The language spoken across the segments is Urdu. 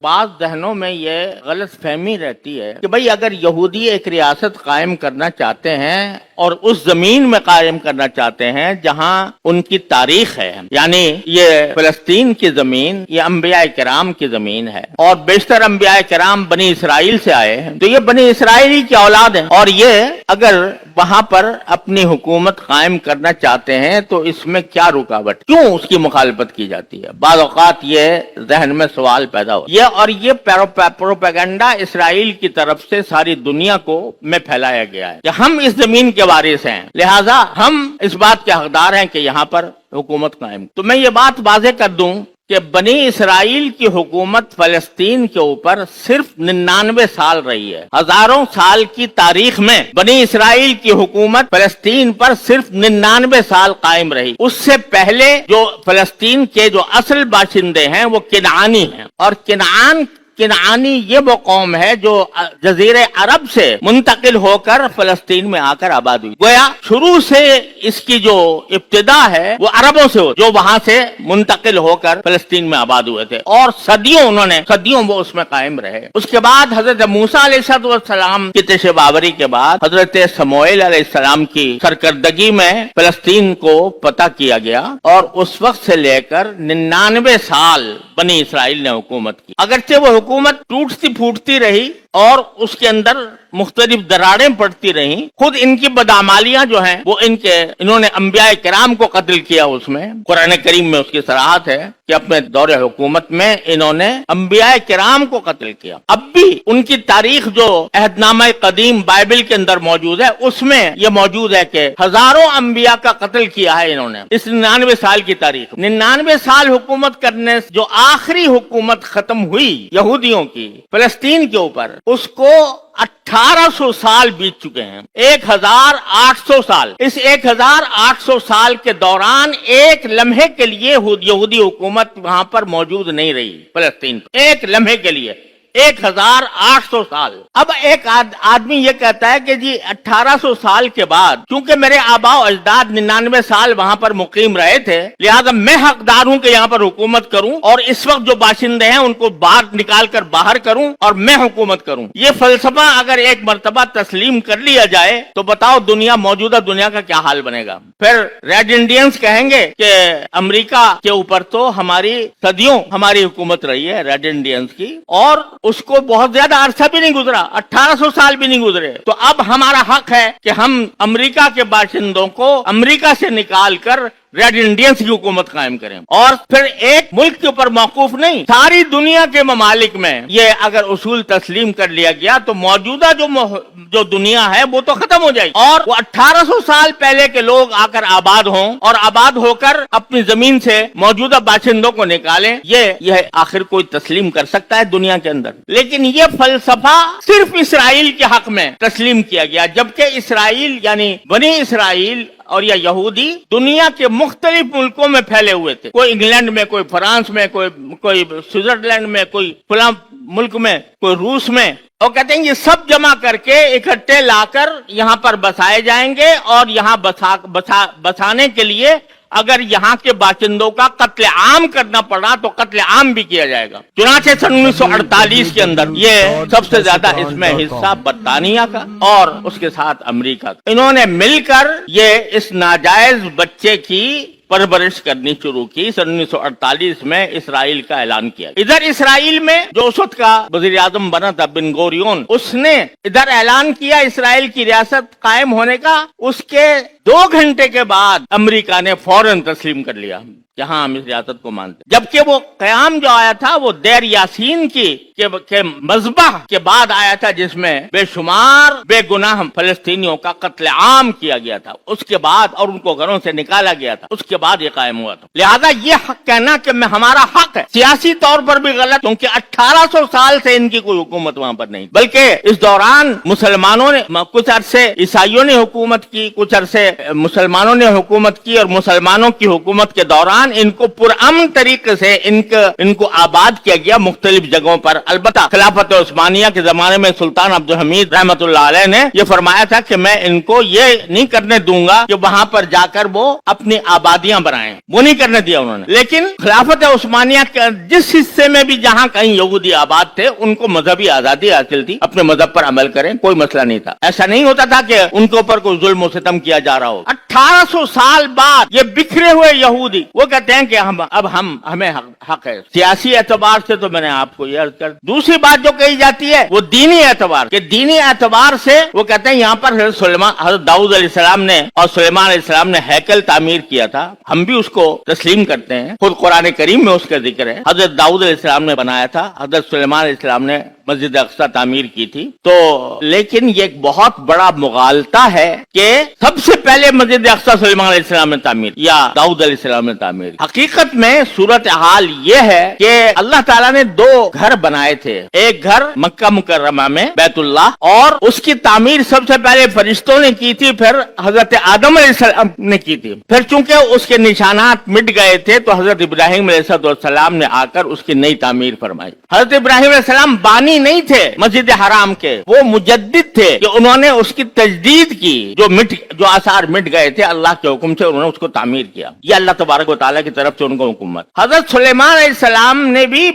بعض ذہنوں میں یہ غلط فہمی رہتی ہے کہ بھئی اگر یہودی ایک ریاست قائم کرنا چاہتے ہیں اور اس زمین میں قائم کرنا چاہتے ہیں جہاں ان کی تاریخ ہے، یعنی یہ فلسطین کی زمین، یہ انبیاء کرام کی زمین ہے اور بیشتر انبیاء کرام بنی اسرائیل سے آئے ہیں، تو یہ بنی اسرائیلی کی اولاد ہیں، اور یہ اگر وہاں پر اپنی حکومت قائم کرنا چاہتے ہیں تو اس میں کیا رکاوٹ، کیوں اس کی مخالفت کی جاتی ہے؟ بعض اوقات یہ ذہن میں سوال پیدا ہو یہ پروپیگنڈا اسرائیل کی طرف سے ساری دنیا کو میں پھیلایا گیا ہے کہ ہم اس زمین کے وارث ہیں، لہذا ہم اس بات کے حقدار ہیں کہ یہاں پر حکومت قائم۔ تو میں یہ بات واضح کر دوں کہ بنی اسرائیل کی حکومت فلسطین کے اوپر صرف 99 سال رہی ہے۔ ہزاروں سال کی تاریخ میں بنی اسرائیل کی حکومت فلسطین پر صرف 99 سال قائم رہی۔ اس سے پہلے جو فلسطین کے جو اصل باشندے ہیں وہ کنعانی ہیں، اور کنعانی یہ وہ قوم ہے جو جزیرے عرب سے منتقل ہو کر فلسطین میں آ کر آباد ہوئی۔ گویا شروع سے اس کی جو ابتدا ہے وہ عربوں سے ہو جو وہاں سے منتقل ہو کر فلسطین میں آباد ہوئے تھے، اور صدیوں وہ اس میں قائم رہے۔ اس کے بعد حضرت موسیٰ علیہ السلام کی تشریف آوری کے بعد حضرت سموئیل علیہ السلام کی سرکردگی میں فلسطین کو فتح کیا گیا، اور اس وقت سے لے کر 99 سال بنی اسرائیل نے حکومت کی۔ اگرچہ وہ حکومت ٹوٹتی پھوٹتی رہی اور اس کے اندر مختلف دراڑیں پڑتی رہیں، خود ان کی بدعمالیاں جو ہیں وہ انہوں نے انبیاء کرام کو قتل کیا۔ اس میں قرآن کریم میں اس کی صراحت ہے کہ اپنے دور حکومت میں انہوں نے انبیاء کرام کو قتل کیا۔ اب بھی ان کی تاریخ جو عہد نامہ قدیم بائبل کے اندر موجود ہے اس میں یہ موجود ہے کہ ہزاروں انبیاء کا قتل کیا ہے انہوں نے اس 99 سال کی تاریخ۔ 99 سال حکومت کرنے جو آخری حکومت ختم ہوئی یہودیوں کی فلسطین کے اوپر، اس کو 1800 سال بیت چکے ہیں، 1800 سال۔ اس 1800 سال کے دوران ایک لمحے کے لیے یہودی حکومت وہاں پر موجود نہیں رہی فلسطین، ایک لمحے کے لیے 1800 سال۔ اب ایک آدمی یہ کہتا ہے کہ جی 1800 سال کے بعد چونکہ میرے آباء و اجداد 99 سال وہاں پر مقیم رہے تھے، لہذا میں حقدار ہوں کہ یہاں پر حکومت کروں، اور اس وقت جو باشندے ہیں ان کو باہر نکال کر باہر کروں اور میں حکومت کروں۔ یہ فلسفہ اگر ایک مرتبہ تسلیم کر لیا جائے تو بتاؤ موجودہ دنیا کا کیا حال بنے گا؟ پھر ریڈ انڈینز کہیں گے کہ امریکہ کے اوپر تو صدیوں ہماری حکومت رہی ہے ریڈ انڈینز کی، اور اس کو بہت زیادہ عرصہ بھی نہیں گزرا، 1800 سال بھی نہیں گزرے، تو اب ہمارا حق ہے کہ ہم امریکہ کے باشندوں کو امریکہ سے نکال کر ریڈ انڈینز کی حکومت قائم کریں۔ اور پھر ایک ملک کے اوپر موقوف نہیں، ساری دنیا کے ممالک میں یہ اگر اصول تسلیم کر لیا گیا تو موجودہ جو دنیا ہے وہ تو ختم ہو جائے گی، اور وہ 1800 سال پہلے کے لوگ آ کر آباد ہوں اور آباد ہو کر اپنی زمین سے موجودہ باشندوں کو نکالیں۔ یہ آخر کوئی تسلیم کر سکتا ہے دنیا کے اندر؟ لیکن یہ فلسفہ صرف اسرائیل کے حق میں تسلیم کیا گیا، جبکہ اسرائیل یعنی بنی اسرائیل اور یا یہودی دنیا کے مختلف ملکوں میں پھیلے ہوئے تھے، کوئی انگلینڈ میں، کوئی فرانس میں، کوئی سوئٹزرلینڈ میں، کوئی فلاں ملک میں، کوئی روس میں، اور کہتے ہیں یہ سب جمع کر کے اکٹھے لا کر یہاں پر بسائے جائیں گے، اور یہاں بسانے کے لیے اگر یہاں کے باشندوں کا قتل عام کرنا پڑا تو قتل عام بھی کیا جائے گا۔ چنانچہ سن 1948 کے اندر یہ سب سے زیادہ اس میں حصہ برطانیہ کا اور اس کے ساتھ امریکہ کا، انہوں نے مل کر یہ اس ناجائز بچے کی پرورش کرنی شروع کی۔ سن 1948 میں اسرائیل کا اعلان کیا۔ ادھر اسرائیل میں جو اس وقت کا وزیر اعظم بنا تھا بن گوریون، اس نے ادھر اعلان کیا اسرائیل کی ریاست قائم ہونے کا، اس کے 2 گھنٹے کے بعد امریکہ نے فوراً تسلیم کر لیا کہ ہاں ہم اس ریاست کو مانتے، جبکہ وہ قیام جو آیا تھا وہ دیر یاسین کے مذبح کے بعد آیا تھا، جس میں بے شمار بے گناہ فلسطینیوں کا قتل عام کیا گیا تھا، اس کے بعد اور ان کو گھروں سے نکالا گیا تھا، اس کے بعد یہ قائم ہوا تھا۔ لہذا یہ کہنا کہ ہمارا حق ہے سیاسی طور پر بھی غلط، کیونکہ 1800 سال سے ان کی کوئی حکومت وہاں پر نہیں، بلکہ اس دوران مسلمانوں نے کچھ عرصے عیسائیوں نے حکومت کی، کچھ عرصے مسلمانوں نے حکومت کی، اور مسلمانوں کی حکومت کے دوران ان کو پرامن طریقے سے ان کو آباد کیا گیا مختلف جگہوں پر البتہ خلافت عثمانیہ کے زمانے میں سلطان عبد الحمید رحمۃ اللہ علیہ نے یہ فرمایا تھا کہ میں ان کو یہ نہیں کرنے دوں گا کہ وہاں پر جا کر وہ اپنی آبادیاں بنائیں، وہ نہیں کرنے دیا انہوں نے. لیکن خلافت عثمانیہ کے جس حصے میں بھی جہاں کہیں یہودی آباد تھے ان کو مذہبی آزادی حاصل تھی، اپنے مذہب پر عمل کریں، کوئی مسئلہ نہیں تھا. ایسا نہیں ہوتا تھا کہ ان کے اوپر کوئی ظلم و ستم کیا جا رہا ہو. 1800 سال بعد یہ بکھرے ہوئے یہودی وہ کہتے ہیں کہ ہمیں حق ہے. سیاسی اعتبار سے تو میں نے آپ کو یہ عرض کر. دوسری بات جو کہی جاتی ہے وہ دینی اعتبار، کہ دینی اعتبار سے وہ کہتے ہیں یہاں پر حضرت داؤد علیہ السلام نے اور سلیمان علیہ السلام نے ہیکل تعمیر کیا تھا. ہم بھی اس کو تسلیم کرتے ہیں، خود قرآن کریم میں اس کا ذکر ہے. حضرت داؤد علیہ السلام نے بنایا تھا، حضرت سلیمان علیہ السلام نے مسجد اقصی تعمیر کی تھی. تو لیکن یہ ایک بہت بڑا مغالطہ ہے کہ سب سے پہلے مسجد اقصی سلیمان علیہ السلام نے تعمیر یا داؤد علیہ السلام نے تعمیر. حقیقت میں صورتحال یہ ہے کہ اللہ تعالیٰ نے 2 گھر بنائے تھے. ایک گھر مکہ مکرمہ میں بیت اللہ، اور اس کی تعمیر سب سے پہلے فرشتوں نے کی تھی، پھر حضرت آدم علیہ السلام نے کی تھی. پھر چونکہ اس کے نشانات مٹ گئے تھے تو حضرت ابراہیم علیہ السلام نے آ کر اس کی نئی تعمیر فرمائی. حضرت ابراہیم علیہ السلام بانی نہیں تھے مسجد حرام کے، وہ مجدد تھے کہ انہوں نے اس کی تجدید کی. جو آثار مٹ گئے تھے اللہ کے حکم سے انہوں نے اس کو تعمیر کیا. یہ اللہ تبارک و تعالیٰ کی طرف سے ان کو حکومت. حضرت سلیمان علیہ السلام نے بھی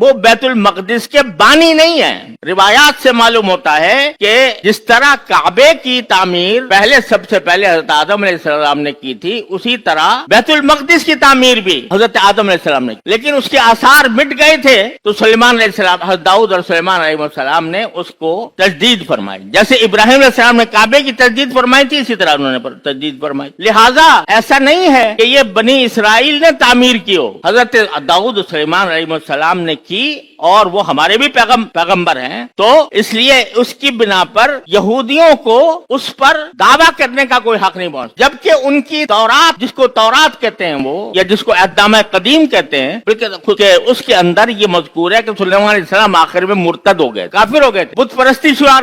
وہ بیت المقدس کے بانی نہیں ہیں. روایات سے معلوم ہوتا ہے کہ جس طرح کعبے کی تعمیر سب سے پہلے حضرت آدم علیہ السلام نے کی تھی، اسی طرح بیت المقدس کی تعمیر بھی حضرت آدم علیہ السلام نے کی. لیکن اس کے آثار مٹ گئے تھے تو سلیمان علیہ السلام، حضرت داؤد اور سلیمان علیہ السلام نے اس کو تجدید فرمائی. جیسے ابراہیم علیہ السلام نے کعبے کی تجدید فرمائی تھی، اسی طرح انہوں نے تجدید فرمائی. لہٰذا ایسا نہیں ہے کہ یہ بنی اسرائیل نے تعمیر کی ہو. حضرت داؤد سلیمان علیہ السلام نے کی، اور وہ ہمارے بھی پیغمبر ہیں. تو اس لیے اس کی بنا پر یہودیوں کو اس پر دعویٰ کرنے کا کوئی حق نہیں پہنچ. جبکہ ان کی تورات، جس کو تورات کہتے ہیں وہ، یا جس کو عہد نامہ قدیم کہتے ہیں، بلکہ اس کے اندر یہ مذکور ہے کہ سلیمان علیہ السلام آخر میں مرتد ہو گئے، کافر ہو گئے تھے، بت پرستی اختیار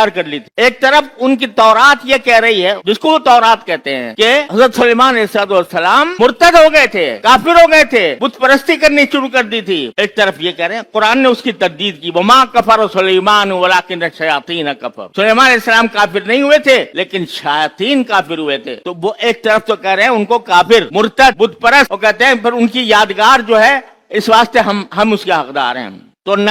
کر لی تھی. ایک طرف ان کی تورات یہ کہہ رہی ہے، جس کو وہ تورات کہتے ہیں، کہ حضرت سلیمان علیہ السلام مرتد ہو گئے تھے، کافر ہو گئے تھے، بت پرستی کرنی شروع کر دی تھی. ایک طرف یہ کہہ رہے ہیں قرآن نے اس کی تردید کی، وما کفر سلیمان ولکن الشیاطین کفر. سلیمان علیہ السلام کافر نہیں ہوئے تھے لیکن شیاطین کافر ہوئے تھے. تو وہ ایک طرف تو کہہ رہے ہیں ان کو کافر، مرتد، بت پرست، وہ کہتے ہیں پھر ان کی یادگار جو ہے اس واسطے ہم اس کے حقدار ہیں. تو نہ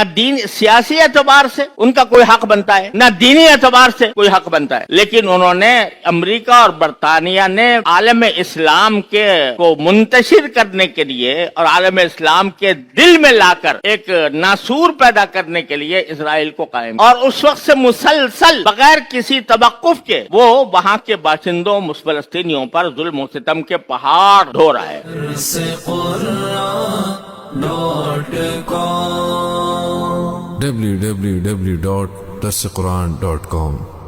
سیاسی اعتبار سے ان کا کوئی حق بنتا ہے، نہ دینی اعتبار سے کوئی حق بنتا ہے. لیکن انہوں نے، امریکہ اور برطانیہ نے عالم اسلام کو منتشر کرنے کے لیے اور عالم اسلام کے دل میں لا کر ایک ناسور پیدا کرنے کے لیے اسرائیل کو قائم، اور اس وقت سے مسلسل بغیر کسی توقف کے وہ وہاں کے باشندوں فلسطینیوں پر ظلم و ستم کے پہاڑ ڈھو رہا ہے. www.darsequran.com